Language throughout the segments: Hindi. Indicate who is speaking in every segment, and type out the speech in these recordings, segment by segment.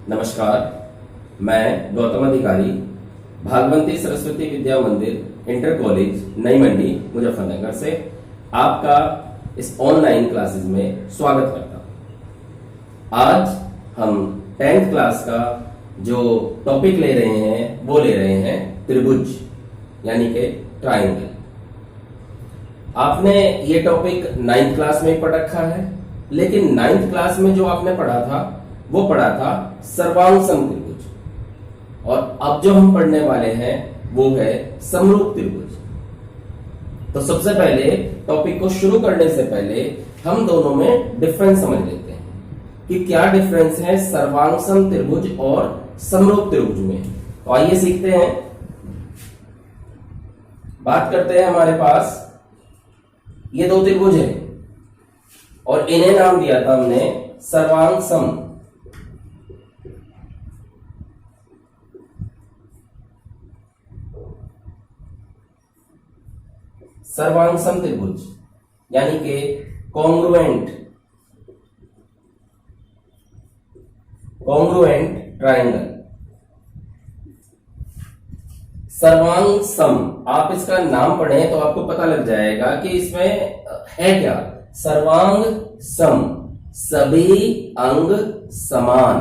Speaker 1: नमस्कार, मैं गौतम अधिकारी भागवंती सरस्वती विद्या मंदिर इंटर कॉलेज नई मंडी मुजफ्फरनगर से आपका इस ऑनलाइन क्लासेस में स्वागत करता हूं। आज हम 10th क्लास का जो टॉपिक ले रहे हैं वो ले रहे हैं त्रिभुज यानी कि ट्राइंगल। आपने ये टॉपिक 9th क्लास में पढ़ रखा है, लेकिन 9th क्लास में जो आपने पढ़ा था वो पढ़ा था सर्वांग सम त्रिभुज, और अब जो हम पढ़ने वाले हैं वो है समरूप त्रिभुज। तो सबसे पहले टॉपिक को शुरू करने से पहले हम दोनों में डिफरेंस समझ लेते हैं कि क्या डिफरेंस है सर्वांग सम त्रिभुज और समरूप त्रिभुज में। तो आइए सीखते हैं। बात करते हैं, हमारे पास ये दो त्रिभुज है और इन्हें नाम दिया था हमने सर्वांग सम। सर्वांग सम त्रिभुज यानी कि कॉन्ग्रुएंट ट्राइंगल। सर्वांग सम, आप इसका नाम पढ़ें तो आपको पता लग जाएगा कि इसमें है क्या। सर्वांग सम, सभी अंग समान,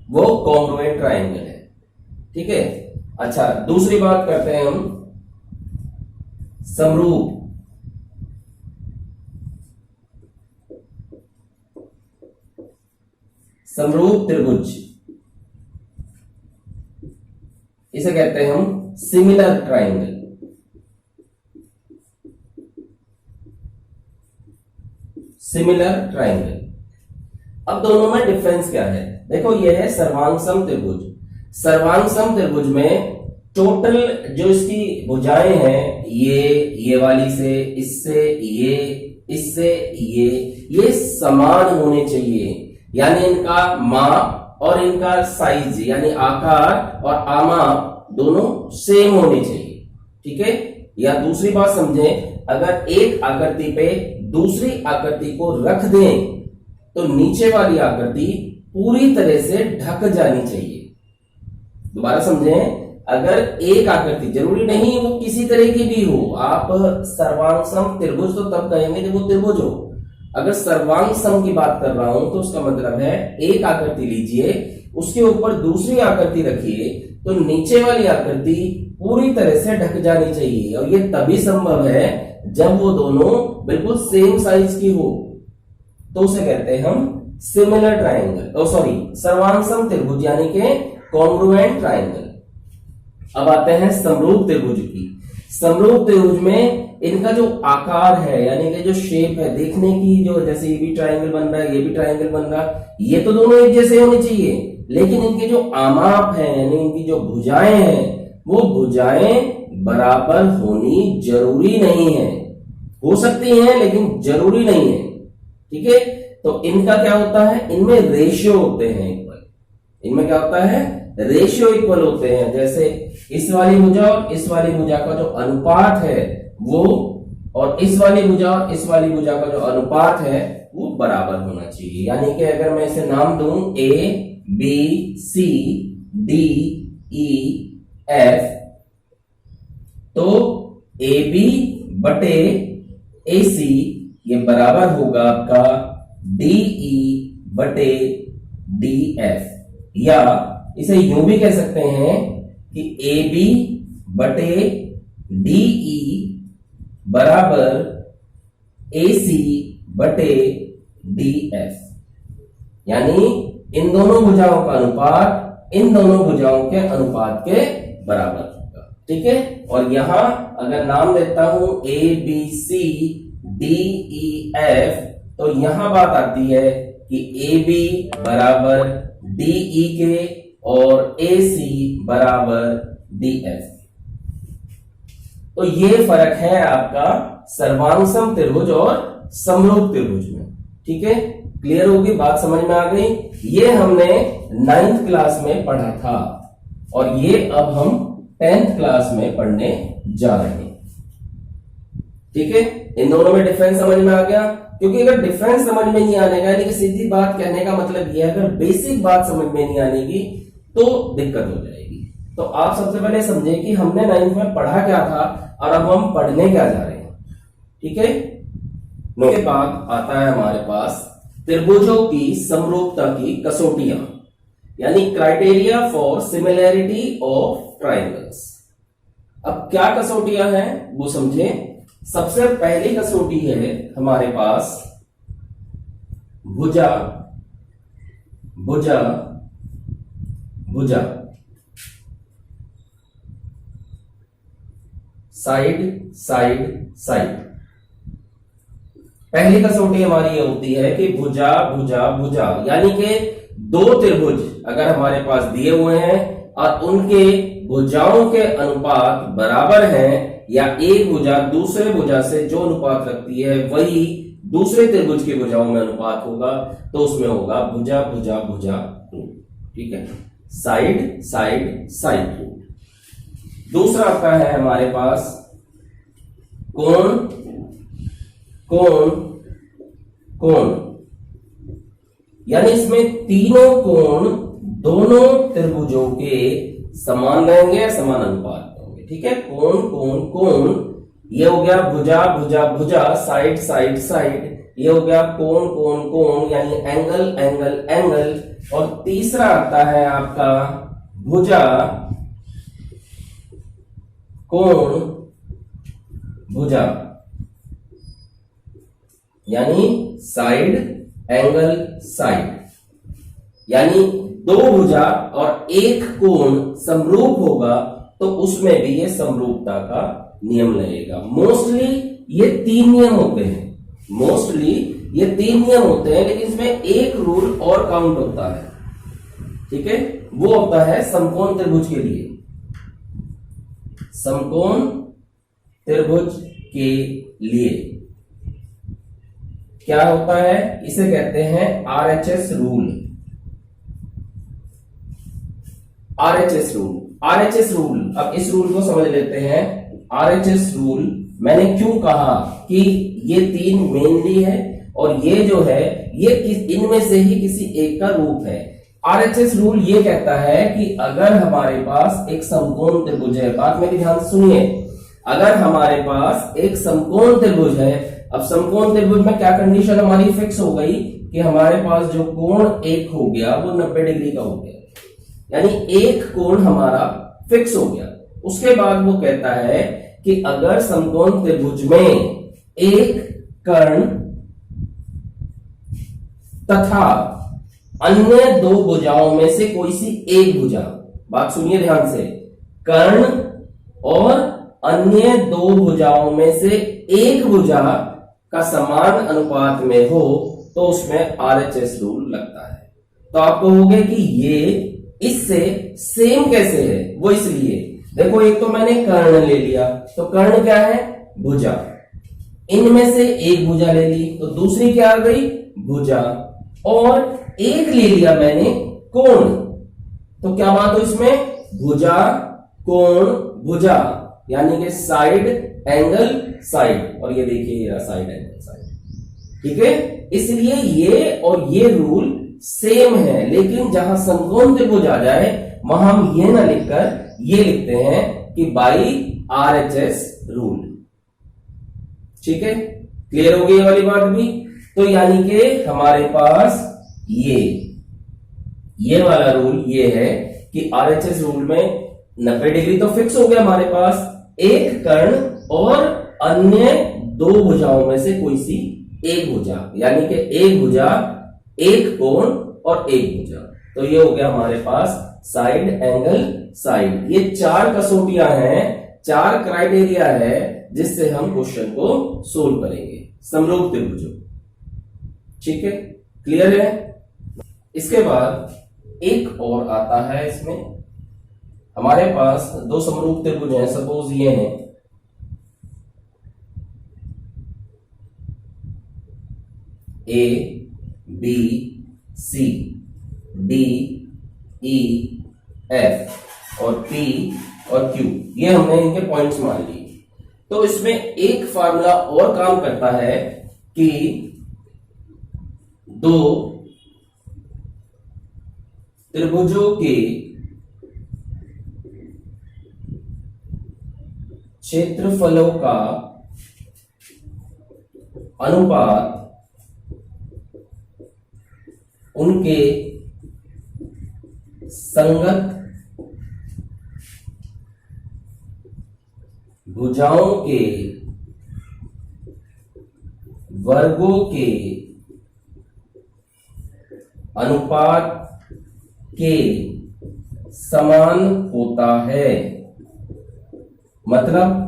Speaker 1: वो कॉन्ग्रुएंट ट्राइंगल है। ठीक है। अच्छा, दूसरी बात करते हैं हम समरूप। समरूप त्रिभुज इसे कहते हैं हम सिमिलर ट्राइंगल। Similar triangle. अब दोनों में डिफरेंस क्या है? देखो, ये है सर्वांग सम त्रिभुज। सर्वांग सम त्रिभुज में टोटल जो इसकी भुजाएं हैं, ये वाली से, इससे ये समान होने चाहिए। यानी इनका माप और इनका साइज यानी आकार और आमाप दोनों सेम होने चाहिए। ठीक है। या दूसरी बात समझें, अगर एक आकृति पे दूसरी आकृति को रख दें तो नीचे वाली आकृति पूरी तरह से ढक जानी चाहिए। दोबारा समझें, अगर एक आकृति, जरूरी नहीं वो किसी तरह की भी हो, आप सर्वांग सम त्रिभुज तो तब कहेंगे जब वो त्रिभुज हो। अगर सर्वांग सम की बात कर रहा हूं तो उसका मतलब है एक आकृति लीजिए, उसके ऊपर दूसरी आकृति रखिए तो नीचे वाली आकृति पूरी तरह से ढक जानी चाहिए। और ये तभी संभव है जब वो दोनों बिल्कुल सेम साइज की हो, तो उसे कहते हैं हम सिमिलर ट्राइंगल, सर्वांग सम त्रिभुज यानी कि कॉन्ग्रुएंट ट्राइंगल। अब आते हैं समरूप त्रिभुज की। समरूप त्रिभुज में इनका जो आकार है यानी कि जो शेप है देखने की, जो जैसे ये भी ट्राइंगल बन रहा है, ये भी ट्राइंगल बन रहा है, ये तो दोनों एक जैसे होने चाहिए, लेकिन इनके जो आमाप है यानी इनकी जो भुजाएं हैं, वो भुजाएं बराबर होनी जरूरी नहीं है। हो सकती हैं लेकिन जरूरी नहीं है। ठीक है। तो इनका क्या होता है, इनमें रेशियो होते हैं इक्वल। इनमें क्या होता है, रेशियो इक्वल होते हैं। जैसे इस वाली भुजा और इस वाली भुजा का जो अनुपात है वो, और इस वाली भुजा और इस वाली भुजा का जो अनुपात है वो बराबर होना चाहिए। यानी कि अगर मैं इसे नाम दूं ABC DEF, तो AB बटे AC ये बराबर होगा आपका DE बटे DF। या इसे यूं भी कह सकते हैं कि AB बटे DE बराबर AC बटे DF। यानी इन दोनों भुजाओं का अनुपात इन दोनों भुजाओं के अनुपात के बराबर होगा। ठीक है। और यहां अगर नाम देता हूं ABC DEF, तो यहां बात आती है कि AB बराबर DE के और AC बराबर DF। तो ये फर्क है आपका सर्वांग सम त्रिभुज और समरूप त्रिभुज में। ठीक है। क्लियर होगी बात, समझ में आ गई। ये हमने 9th क्लास में पढ़ा था और ये अब हम 10th क्लास में पढ़ने जा रहे हैं। ठीक है। इन दोनों में डिफरेंस समझ में आ गया। क्योंकि अगर डिफरेंस समझ में नहीं आने का, यानी कि सीधी बात कहने का मतलब यह है, अगर बेसिक बात समझ में नहीं आनेगी तो दिक्कत हो जाएगी। तो आप सबसे पहले समझे कि हमने 9th में पढ़ा क्या था और अब हम पढ़ने क्या जा रहे हैं। ठीक है, के बाद आता है हमारे पास त्रिभुजों की समरूपता की कसौटियां, यानी criteria for similarity of triangles. अब क्या कसौटियां हैं वो समझे। सबसे पहली कसौटी है हमारे पास भुजा भुजा भुजा, साइड साइड साइड। पहली कसौटी हमारी ये होती है कि भुजा भुजा भुजा, यानी कि दो त्रिभुज अगर हमारे पास दिए हुए हैं और उनके भुजाओं के अनुपात बराबर हैं, या एक भुजा दूसरे भुजा से जो अनुपात रखती है वही दूसरे त्रिभुज की भुजाओं में अनुपात होगा, तो उसमें होगा भुजा भुजा भुजा रूल। ठीक है, साइड साइड साइड रूल। दूसरा आपका है हमारे पास कोण कोण कोण, यानी इसमें तीनों कोण दोनों त्रिभुजों के समान रहेंगे या समान अनुपात में होंगे। ठीक है, कोण कोण कोण, ये हो गया भुजा भुजा भुजा, साइड साइड साइड, ये हो गया कोण कोण कोण, यानी एंगल एंगल एंगल। और तीसरा आता है आपका भुजा कोण भुजा, यानी साइड एंगल साइड, यानी दो भुजा और एक कोण समरूप होगा तो उसमें भी ये समरूपता का नियम लगेगा। मोस्टली ये तीन नियम होते हैं, मोस्टली ये तीन नियम होते हैं, लेकिन इसमें एक रूल और काउंट होता है। ठीक है, वो होता है समकोण त्रिभुज के लिए। समकोण त्रिभुज के लिए क्या होता है, इसे कहते हैं RHS rule. RHS rule, RHS rule. अब इस रूल को समझ लेते हैं। आरएचएस रूल मैंने क्यों कहा कि ये तीन मेनली है और ये जो है ये इनमें से ही किसी एक का रूप है। आरएचएस रूल ये कहता है कि अगर हमारे पास एक समकोण त्रिभुज है, बात मेरी ध्यान से सुनिए, अगर हमारे पास एक समकोण त्रिभुज है, अब समकोण त्रिभुज में क्या कंडीशन हमारी फिक्स हो गई कि हमारे पास जो कोण एक हो गया वो 90 डिग्री का हो गया, यानी एक कोण हमारा फिक्स हो गया। उसके बाद वो कहता है कि अगर समकोण त्रिभुज में एक कर्ण तथा अन्य दो भुजाओं में से कोई सी एक भुजा, बात सुनिए ध्यान से, कर्ण और अन्य दो भुजाओं में से एक भुजा का समान अनुपात में हो तो उसमें आरएचएस रूल लगता है। तो आप कहोगे कि ये इससे सेम कैसे है, वो इसलिए देखो, एक तो मैंने कर्ण ले लिया, तो कर्ण क्या है, भुजा, इनमें से एक भुजा ले ली तो दूसरी क्या आ गई, भुजा, और एक ले लिया मैंने कोण, तो क्या बात हो इसमें, भुजा कोण भुजा, यानी कि साइड एंगल साइड, और ये देखिए ये साइड एंगल साइड। ठीक है, इसलिए ये और ये रूल सेम है, लेकिन जहां समकोण त्रिभुज आ जाए वहां हम ये ना लिखकर ये लिखते हैं कि बाई आरएचएस रूल। ठीक है, क्लियर हो गई ये वाली बात भी। तो यानी कि हमारे पास ये वाला रूल ये है कि आरएचएस रूल में 90 डिग्री तो फिक्स हो गया हमारे पास, एक कर्ण और अन्य दो भुजाओं में से कोई सी एक भुजा, यानी कि एक भुजा एक कोण और एक भुजा, तो ये हो गया हमारे पास साइड एंगल साइड। ये चार कसौटियां हैं, चार क्राइटेरिया है जिससे हम क्वेश्चन को सोल्व करेंगे समरूप त्रिभुजों। ठीक है, क्लियर है। इसके बाद एक और आता है, इसमें हमारे पास दो समरूप त्रिभुज हैं, सपोज ये हैं, A B C D E F और पी और क्यू, ये हमने इनके पॉइंट्स मान लिए। तो इसमें एक फार्मूला और काम करता है कि दो त्रिभुजों के क्षेत्रफलों का अनुपात उनके संगत भुजाओं के वर्गों के अनुपात के समान होता है। मतलब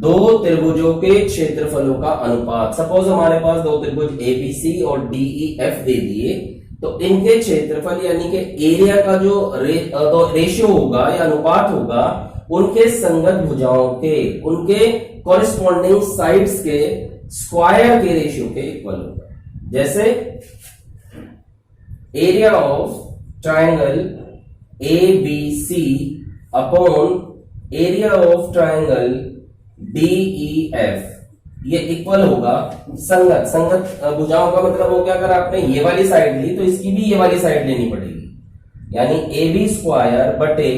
Speaker 1: दो त्रिभुजों के क्षेत्रफलों का अनुपात, सपोज हमारे पास दो त्रिभुज एबीसी और डीईएफ दे दिए, तो इनके क्षेत्रफल यानी कि एरिया का जो रेशियो होगा या अनुपात होगा उनके संगत भुजाओं के, उनके कॉरेस्पॉन्डिंग साइड्स के स्क्वायर के रेशियो के इक्वल होगा। जैसे area of triangle ABC upon area of triangle DEF, ये इक्वल होगा संगत। संगत भुजाओं का मतलब हो गया, अगर आपने ये वाली साइड ली तो इसकी भी ये वाली साइड लेनी पड़ेगी, यानी ए बी स्क्वायर बटे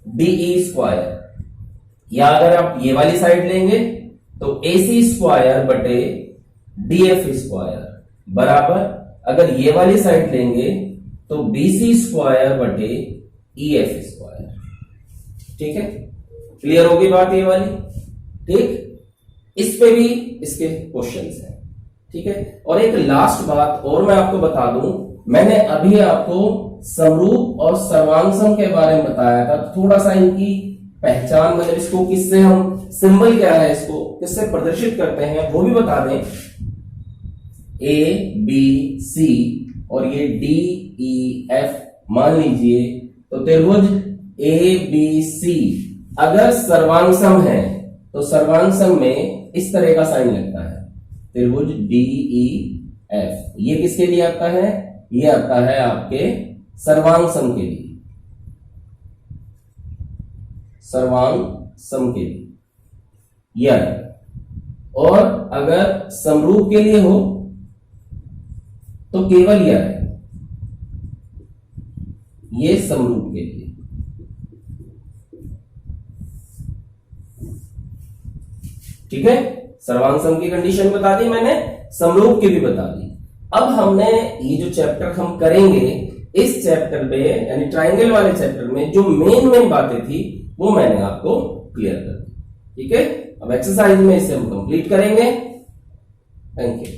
Speaker 1: डीई स्क्वायर। या अगर आप ये वाली साइड लेंगे तो ए सी स्क्वायर बटे डीएफ स्क्वायर बराबर, अगर ये वाली साइड लेंगे तो बी सी स्क्वायर बटे ईएफ स्क्वायर। ठीक है, क्लियर होगी बात ये वाली। ठीक, इस पे भी इसके क्वेश्चंस हैं। ठीक है, और एक लास्ट बात और मैं आपको बता दूं, मैंने अभी आपको समरूप और सर्वांगसम के बारे में बताया था, थोड़ा सा इनकी पहचान, मतलब इसको किससे हम सिंबल क्या है, इसको किससे प्रदर्शित करते हैं वो भी बता दें। ए बी सी और ये डी ई एफ मान लीजिए, तो त्रिभुज ए बी सी अगर सर्वांगसम है तो सर्वांगसम में इस तरह का साइन लगता है, त्रिभुज डीई एफ। ये किसके लिए आता है? ये आता है आपके सर्वांगसम के लिए, सर्वांगसम के लिए यह। और अगर समरूप के लिए हो तो केवल यह है, ये समरूप के लिए। ठीक है, सर्वांगसम की कंडीशन बता दी मैंने, समरूप की भी बता दी। अब हमने ये जो चैप्टर हम करेंगे, इस चैप्टर पे यानी ट्राइंगल वाले चैप्टर में जो मेन बातें थी वो मैंने आपको क्लियर कर दी। ठीक है, अब एक्सरसाइज में इसे हम कंप्लीट करेंगे। Thank you.